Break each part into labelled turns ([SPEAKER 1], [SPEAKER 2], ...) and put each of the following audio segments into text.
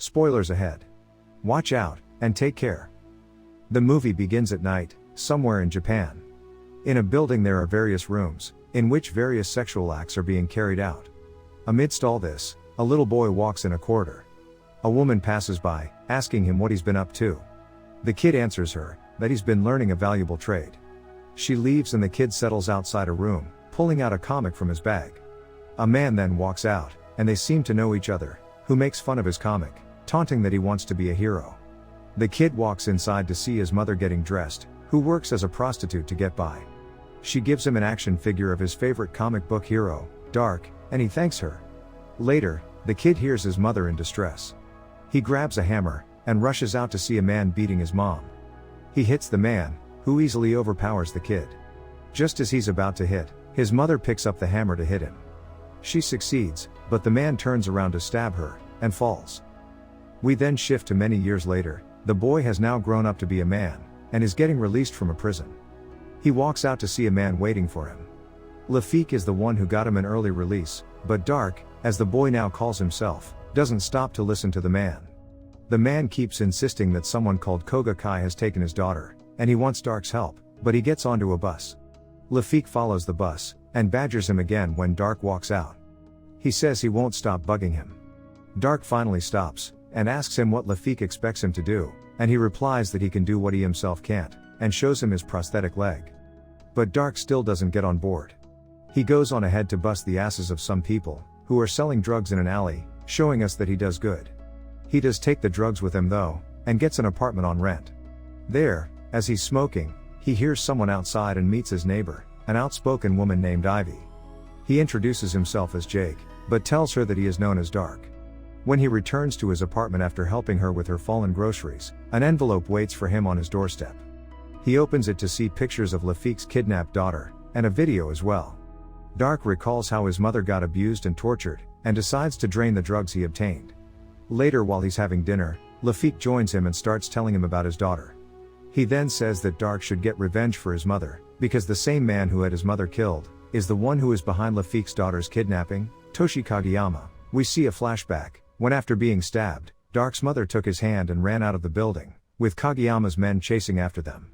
[SPEAKER 1] Spoilers ahead. Watch out, and take care. The movie begins at night, somewhere in Japan. In a building there are various rooms, in which various sexual acts are being carried out. Amidst all this, a little boy walks in a corridor. A woman passes by, asking him what he's been up to. The kid answers her, that he's been learning a valuable trade. She leaves and the kid settles outside a room, pulling out a comic from his bag. A man then walks out, and they seem to know each other, who makes fun of his comic, taunting that he wants to be a hero. The kid walks inside to see his mother getting dressed, who works as a prostitute to get by. She gives him an action figure of his favorite comic book hero, Dark, and he thanks her. Later, the kid hears his mother in distress. He grabs a hammer, and rushes out to see a man beating his mom. He hits the man, who easily overpowers the kid. Just as he's about to hit, his mother picks up the hammer to hit him. She succeeds, but the man turns around to stab her, and falls. We then shift to many years later. The boy has now grown up to be a man, and is getting released from a prison. He walks out to see a man waiting for him. Lafik is the one who got him an early release, but Dark, as the boy now calls himself, doesn't stop to listen to the man. The man keeps insisting that someone called Koga Kai has taken his daughter, and he wants Dark's help, but he gets onto a bus. Lafik follows the bus, and badgers him again when Dark walks out. He says he won't stop bugging him. Dark finally stops, and asks him what Lafik expects him to do, and he replies that he can do what he himself can't, and shows him his prosthetic leg. But Dark still doesn't get on board. He goes on ahead to bust the asses of some people, who are selling drugs in an alley, showing us that he does good. He does take the drugs with him though, and gets an apartment on rent. There, as he's smoking, he hears someone outside and meets his neighbor, an outspoken woman named Ivy. He introduces himself as Jake, but tells her that he is known as Dark. When he returns to his apartment after helping her with her fallen groceries, an envelope waits for him on his doorstep. He opens it to see pictures of Lafik's kidnapped daughter, and a video as well. Dark recalls how his mother got abused and tortured, and decides to drain the drugs he obtained. Later while he's having dinner, Lafik joins him and starts telling him about his daughter. He then says that Dark should get revenge for his mother, because the same man who had his mother killed, is the one who is behind Lafik's daughter's kidnapping, Toshi Kageyama. We see a flashback, when after being stabbed, Dark's mother took his hand and ran out of the building, with Kageyama's men chasing after them.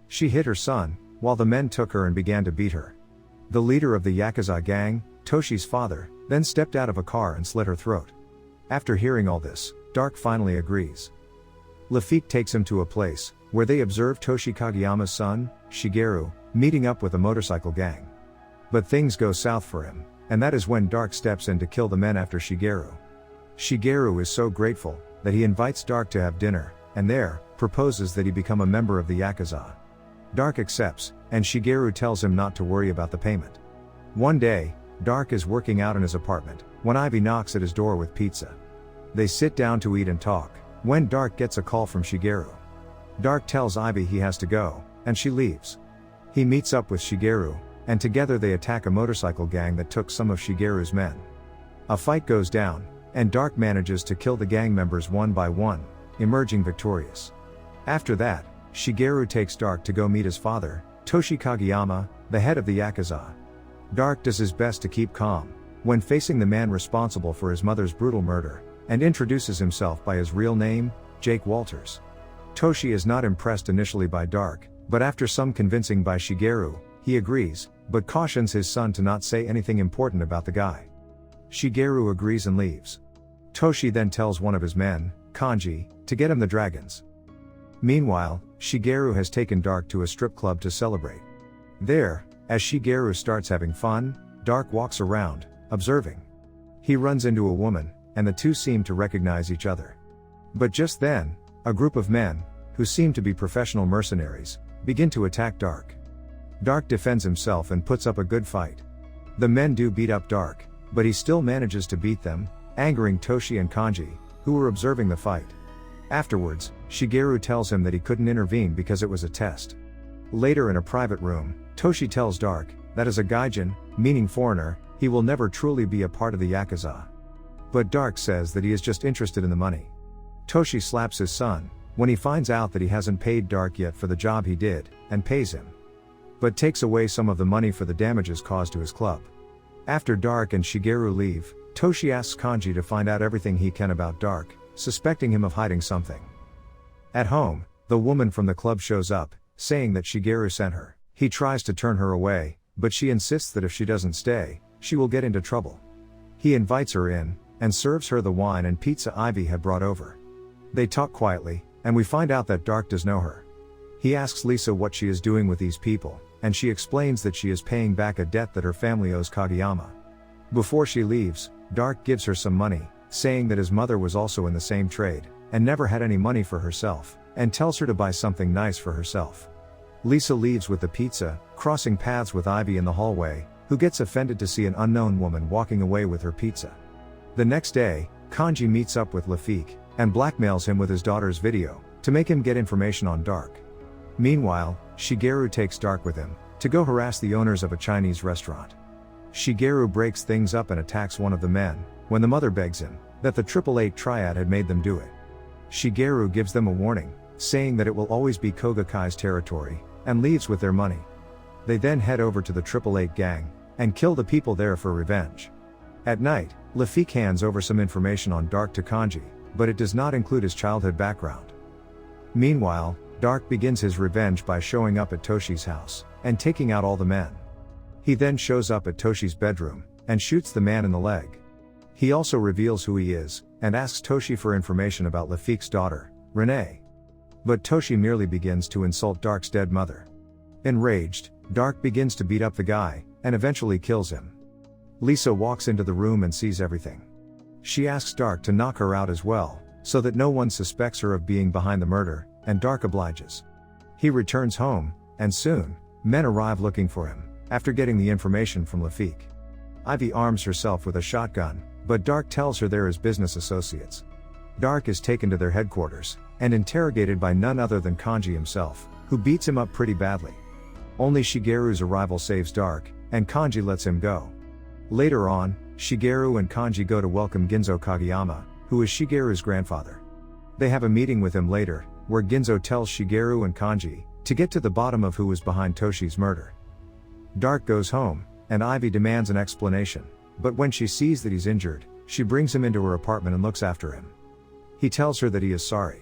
[SPEAKER 1] She hit her son, while the men took her and began to beat her. The leader of the Yakuza gang, Toshi's father, then stepped out of a car and slit her throat. After hearing all this, Dark finally agrees. Lafik takes him to a place, where they observe Toshi Kageyama's son, Shigeru, meeting up with a motorcycle gang. But things go south for him, and that is when Dark steps in to kill the men after Shigeru. Shigeru is so grateful, that he invites Dark to have dinner, and there, proposes that he become a member of the Yakuza. Dark accepts, and Shigeru tells him not to worry about the payment. One day, Dark is working out in his apartment, when Ivy knocks at his door with pizza. They sit down to eat and talk, when Dark gets a call from Shigeru. Dark tells Ivy he has to go, and she leaves. He meets up with Shigeru, and together they attack a motorcycle gang that took some of Shigeru's men. A fight goes down, and Dark manages to kill the gang members one by one, emerging victorious. After that, Shigeru takes Dark to go meet his father, Toshi Kageyama, the head of the Yakuza. Dark does his best to keep calm, when facing the man responsible for his mother's brutal murder, and introduces himself by his real name, Jake Walters. Toshi is not impressed initially by Dark, but after some convincing by Shigeru, he agrees, but cautions his son to not say anything important about the guy. Shigeru agrees and leaves. Toshi then tells one of his men, Kanji, to get him the dragons. Meanwhile, Shigeru has taken Dark to a strip club to celebrate. There, as Shigeru starts having fun, Dark walks around, observing. He runs into a woman, and the two seem to recognize each other. But just then, a group of men, who seem to be professional mercenaries, begin to attack Dark. Dark defends himself and puts up a good fight. The men do beat up Dark, but he still manages to beat them, angering Toshi and Kanji, who were observing the fight. Afterwards, Shigeru tells him that he couldn't intervene because it was a test. Later in a private room, Toshi tells Dark, that as a gaijin, meaning foreigner, he will never truly be a part of the Yakuza. But Dark says that he is just interested in the money. Toshi slaps his son, when he finds out that he hasn't paid Dark yet for the job he did, and pays him. But takes away some of the money for the damages caused to his club. After Dark and Shigeru leave, Toshi asks Kanji to find out everything he can about Dark, suspecting him of hiding something. At home, the woman from the club shows up, saying that Shigeru sent her. He tries to turn her away, but she insists that if she doesn't stay, she will get into trouble. He invites her in, and serves her the wine and pizza Ivy had brought over. They talk quietly, and we find out that Dark does know her. He asks Lisa what she is doing with these people, and she explains that she is paying back a debt that her family owes Kageyama. Before she leaves, Dark gives her some money, saying that his mother was also in the same trade, and never had any money for herself, and tells her to buy something nice for herself. Lisa leaves with the pizza, crossing paths with Ivy in the hallway, who gets offended to see an unknown woman walking away with her pizza. The next day, Kanji meets up with Lafik, and blackmails him with his daughter's video, to make him get information on Dark. Meanwhile, Shigeru takes Dark with him, to go harass the owners of a Chinese restaurant. Shigeru breaks things up and attacks one of the men, when the mother begs him, that the 888 triad had made them do it. Shigeru gives them a warning, saying that it will always be Kogakai's territory, and leaves with their money. They then head over to the 888 gang, and kill the people there for revenge. At night, Lafik hands over some information on Dark to Kanji, but it does not include his childhood background. Meanwhile, Dark begins his revenge by showing up at Toshi's house, and taking out all the men. He then shows up at Toshi's bedroom, and shoots the man in the leg. He also reveals who he is, and asks Toshi for information about Lafik's daughter, Renee. But Toshi merely begins to insult Dark's dead mother. Enraged, Dark begins to beat up the guy, and eventually kills him. Lisa walks into the room and sees everything. She asks Dark to knock her out as well, so that no one suspects her of being behind the murder, and Dark obliges. He returns home, and soon, men arrive looking for him, after getting the information from Lafik. Ivy arms herself with a shotgun, but Dark tells her they're his business associates. Dark is taken to their headquarters, and interrogated by none other than Kanji himself, who beats him up pretty badly. Only Shigeru's arrival saves Dark, and Kanji lets him go. Later on, Shigeru and Kanji go to welcome Ginzo Kageyama, who is Shigeru's grandfather. They have a meeting with him later, where Ginzo tells Shigeru and Kanji to get to the bottom of who was behind Toshi's murder. Dark goes home, and Ivy demands an explanation, but when she sees that he's injured, she brings him into her apartment and looks after him. He tells her that he is sorry.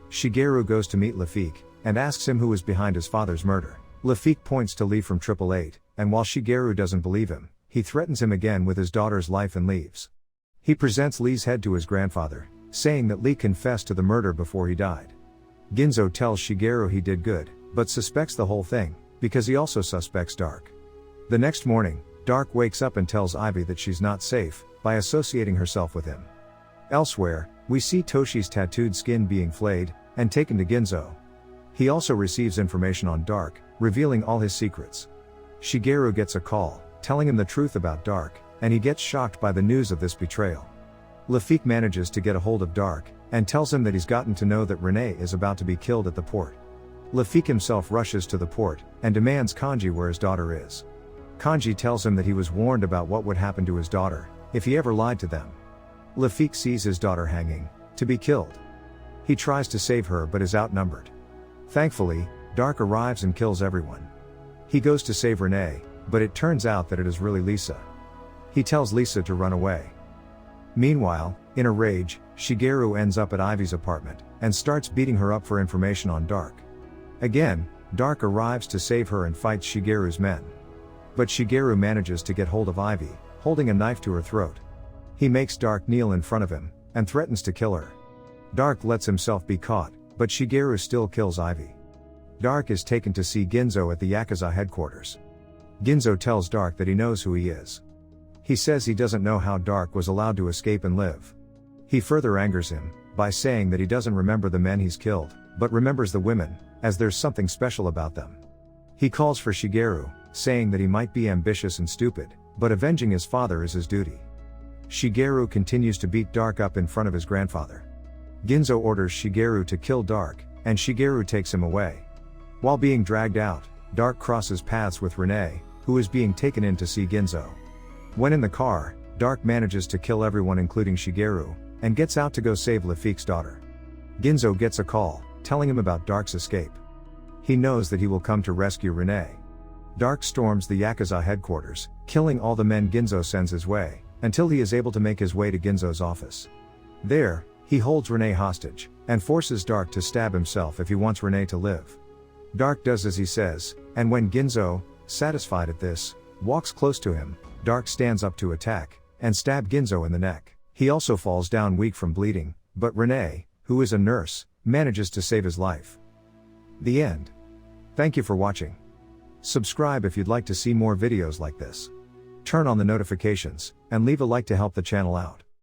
[SPEAKER 1] Shigeru goes to meet Lafik, and asks him who was behind his father's murder. Lafik points to Lee from 888, and while Shigeru doesn't believe him, he threatens him again with his daughter's life and leaves. He presents Lee's head to his grandfather, saying that Lee confessed to the murder before he died. Ginzo tells Shigeru he did good, but suspects the whole thing, because he also suspects Dark. The next morning, Dark wakes up and tells Ivy that she's not safe, by associating herself with him. Elsewhere, we see Toshi's tattooed skin being flayed, and taken to Ginzo. He also receives information on Dark, revealing all his secrets. Shigeru gets a call, telling him the truth about Dark, and he gets shocked by the news of this betrayal. Lafik manages to get a hold of Dark, and tells him that he's gotten to know that Renee is about to be killed at the port. Lafik himself rushes to the port, and demands Kanji where his daughter is. Kanji tells him that he was warned about what would happen to his daughter, if he ever lied to them. Lafik sees his daughter hanging, to be killed. He tries to save her but is outnumbered. Thankfully, Dark arrives and kills everyone. He goes to save Renee, but it turns out that it is really Lisa. He tells Lisa to run away. Meanwhile, in a rage, Shigeru ends up at Ivy's apartment, and starts beating her up for information on Dark. Again, Dark arrives to save her and fights Shigeru's men. But Shigeru manages to get hold of Ivy, holding a knife to her throat. He makes Dark kneel in front of him, and threatens to kill her. Dark lets himself be caught, but Shigeru still kills Ivy. Dark is taken to see Ginzo at the Yakuza headquarters. Ginzo tells Dark that he knows who he is. He says he doesn't know how Dark was allowed to escape and live. He further angers him, by saying that he doesn't remember the men he's killed, but remembers the women, as there's something special about them. He calls for Shigeru, saying that he might be ambitious and stupid, but avenging his father is his duty. Shigeru continues to beat Dark up in front of his grandfather. Ginzo orders Shigeru to kill Dark, and Shigeru takes him away. While being dragged out, Dark crosses paths with Renee, who is being taken in to see Ginzo. When in the car, Dark manages to kill everyone including Shigeru, and gets out to go save Lafik's daughter. Ginzo gets a call, telling him about Dark's escape. He knows that he will come to rescue Renee. Dark storms the Yakuza headquarters, killing all the men Ginzo sends his way, until he is able to make his way to Ginzo's office. There, He holds Renee hostage, and forces Dark to stab himself if he wants Renee to live. Dark does as he says, and when Ginzo, satisfied at this, walks close to him, Dark stands up to attack, and stab Ginzo in the neck. He also falls down weak from bleeding, but Renee, who is a nurse, manages to save his life. The end. Thank you for watching. Subscribe if you'd like to see more videos like this. Turn on the notifications, and leave a like to help the channel out.